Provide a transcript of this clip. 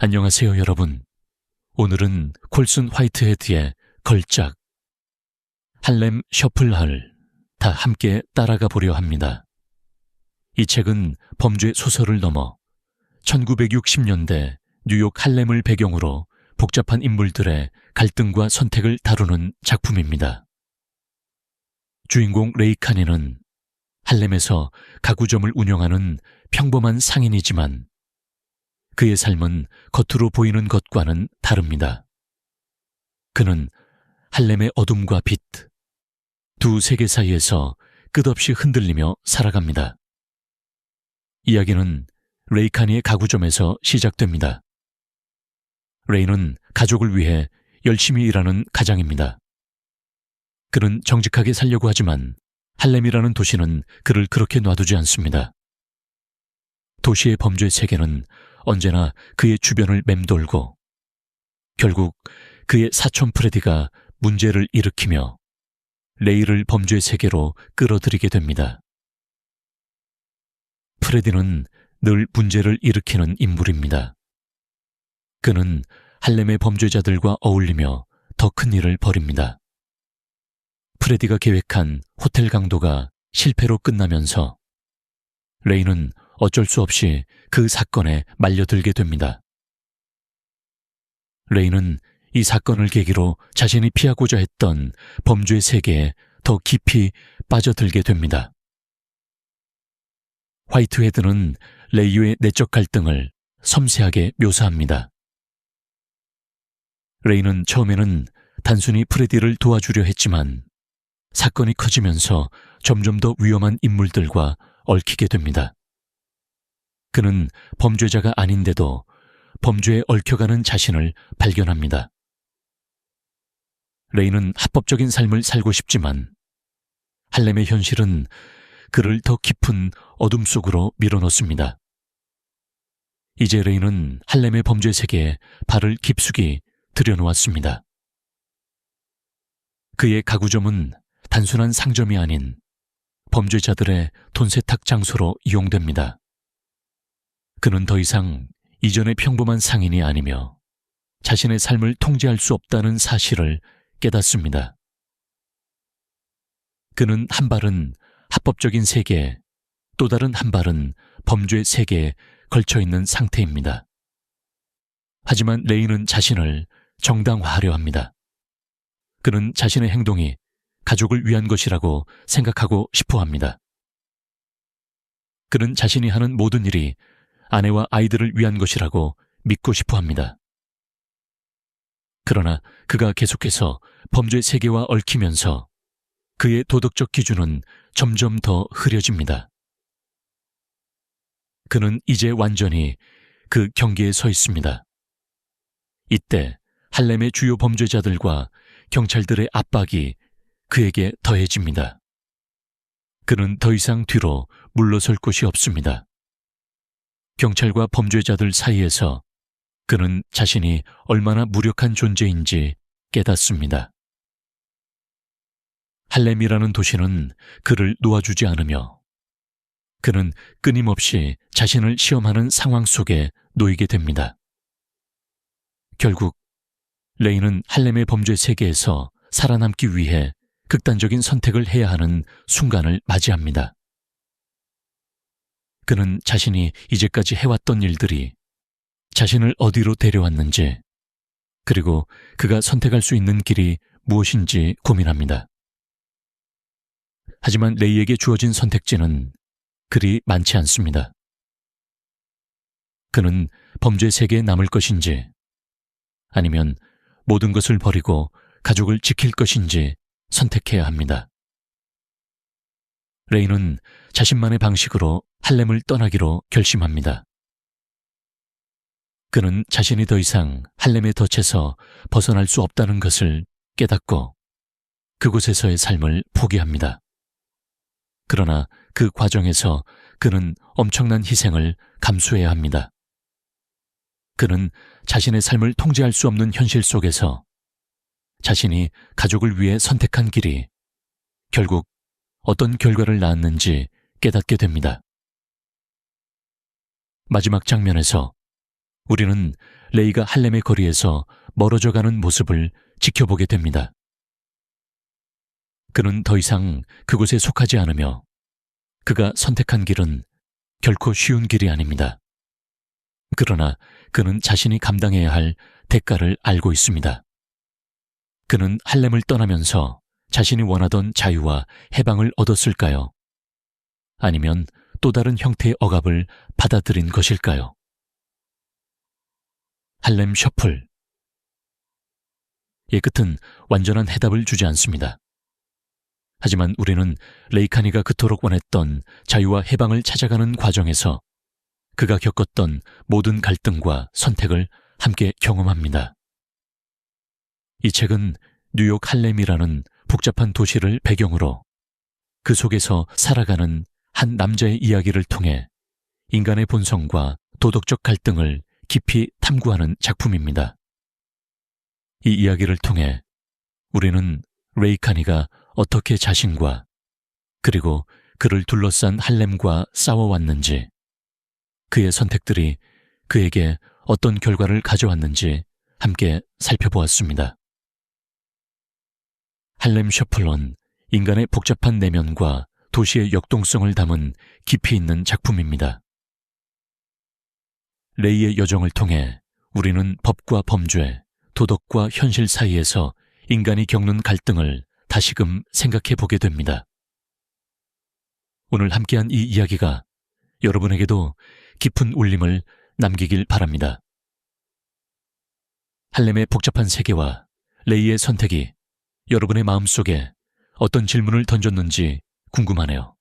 안녕하세요, 여러분. 오늘은 콜슨 화이트헤드의 걸작, 할렘 셔플할 다 함께 따라가 보려 합니다. 이 책은 범죄 소설을 넘어 1960년대 뉴욕 할렘을 배경으로 복잡한 인물들의 갈등과 선택을 다루는 작품입니다. 주인공 레이 카니는 할렘에서 가구점을 운영하는 평범한 상인이지만 그의 삶은 겉으로 보이는 것과는 다릅니다. 그는 할렘의 어둠과 빛, 두 세계 사이에서 끝없이 흔들리며 살아갑니다. 이야기는 레이 카니의 가구점에서 시작됩니다. 레이는 가족을 위해 열심히 일하는 가장입니다. 그는 정직하게 살려고 하지만 할렘이라는 도시는 그를 그렇게 놔두지 않습니다. 도시의 범죄 세계는 언제나 그의 주변을 맴돌고 결국 그의 사촌 프레디가 문제를 일으키며 레이를 범죄 세계로 끌어들이게 됩니다. 프레디는 늘 문제를 일으키는 인물입니다. 그는 할렘의 범죄자들과 어울리며 더 큰 일을 벌입니다. 프레디가 계획한 호텔 강도가 실패로 끝나면서 레이는 어쩔 수 없이 그 사건에 말려들게 됩니다. 레이는 이 사건을 계기로 자신이 피하고자 했던 범죄 세계에 더 깊이 빠져들게 됩니다. 화이트헤드는 레이의 내적 갈등을 섬세하게 묘사합니다. 레이는 처음에는 단순히 프레디를 도와주려 했지만 사건이 커지면서 점점 더 위험한 인물들과 얽히게 됩니다. 그는 범죄자가 아닌데도 범죄에 얽혀가는 자신을 발견합니다. 레이는 합법적인 삶을 살고 싶지만 할렘의 현실은 그를 더 깊은 어둠 속으로 밀어넣습니다. 이제 레이는 할렘의 범죄 세계에 발을 깊숙이 들여놓았습니다. 그의 가구점은 단순한 상점이 아닌 범죄자들의 돈 세탁 장소로 이용됩니다. 그는 더 이상 이전의 평범한 상인이 아니며 자신의 삶을 통제할 수 없다는 사실을 깨닫습니다. 그는 한 발은 합법적인 세계에 또 다른 한 발은 범죄 세계에 걸쳐 있는 상태입니다. 하지만 레이는 자신을 정당화하려 합니다. 그는 자신의 행동이 가족을 위한 것이라고 생각하고 싶어 합니다. 그는 자신이 하는 모든 일이 아내와 아이들을 위한 것이라고 믿고 싶어 합니다. 그러나 그가 계속해서 범죄 세계와 얽히면서 그의 도덕적 기준은 점점 더 흐려집니다. 그는 이제 완전히 그 경계에 서 있습니다. 이때 할렘의 주요 범죄자들과 경찰들의 압박이 그에게 더해집니다. 그는 더 이상 뒤로 물러설 곳이 없습니다. 경찰과 범죄자들 사이에서 그는 자신이 얼마나 무력한 존재인지 깨닫습니다. 할렘이라는 도시는 그를 놓아주지 않으며 그는 끊임없이 자신을 시험하는 상황 속에 놓이게 됩니다. 결국 레이는 할렘의 범죄 세계에서 살아남기 위해 극단적인 선택을 해야 하는 순간을 맞이합니다. 그는 자신이 이제까지 해왔던 일들이 자신을 어디로 데려왔는지, 그리고 그가 선택할 수 있는 길이 무엇인지 고민합니다. 하지만 레이에게 주어진 선택지는 그리 많지 않습니다. 그는 범죄 세계에 남을 것인지, 아니면 모든 것을 버리고 가족을 지킬 것인지 선택해야 합니다. 레이는 자신만의 방식으로 할렘을 떠나기로 결심합니다. 그는 자신이 더 이상 할렘의 덫에서 벗어날 수 없다는 것을 깨닫고 그곳에서의 삶을 포기합니다. 그러나 그 과정에서 그는 엄청난 희생을 감수해야 합니다. 그는 자신의 삶을 통제할 수 없는 현실 속에서 자신이 가족을 위해 선택한 길이 결국 어떤 결과를 낳았는지 깨닫게 됩니다. 마지막 장면에서 우리는 레이가 할렘의 거리에서 멀어져가는 모습을 지켜보게 됩니다. 그는 더 이상 그곳에 속하지 않으며 그가 선택한 길은 결코 쉬운 길이 아닙니다. 그러나 그는 자신이 감당해야 할 대가를 알고 있습니다. 그는 할렘을 떠나면서 자신이 원하던 자유와 해방을 얻었을까요? 아니면 또 다른 형태의 억압을 받아들인 것일까요? 할렘 셔플. 이 끝은 완전한 해답을 주지 않습니다. 하지만 우리는 레이카니가 그토록 원했던 자유와 해방을 찾아가는 과정에서 그가 겪었던 모든 갈등과 선택을 함께 경험합니다. 이 책은 뉴욕 할렘이라는 복잡한 도시를 배경으로 그 속에서 살아가는 한 남자의 이야기를 통해 인간의 본성과 도덕적 갈등을 깊이 탐구하는 작품입니다. 이 이야기를 통해 우리는 레이카니가 어떻게 자신과 그리고 그를 둘러싼 할렘과 싸워왔는지, 그의 선택들이 그에게 어떤 결과를 가져왔는지 함께 살펴보았습니다. 할렘 셔플은 인간의 복잡한 내면과 도시의 역동성을 담은 깊이 있는 작품입니다. 레이의 여정을 통해 우리는 법과 범죄, 도덕과 현실 사이에서 인간이 겪는 갈등을 다시금 생각해 보게 됩니다. 오늘 함께한 이 이야기가 여러분에게도 깊은 울림을 남기길 바랍니다. 할렘의 복잡한 세계와 레이의 선택이 여러분의 마음속에 어떤 질문을 던졌는지 궁금하네요.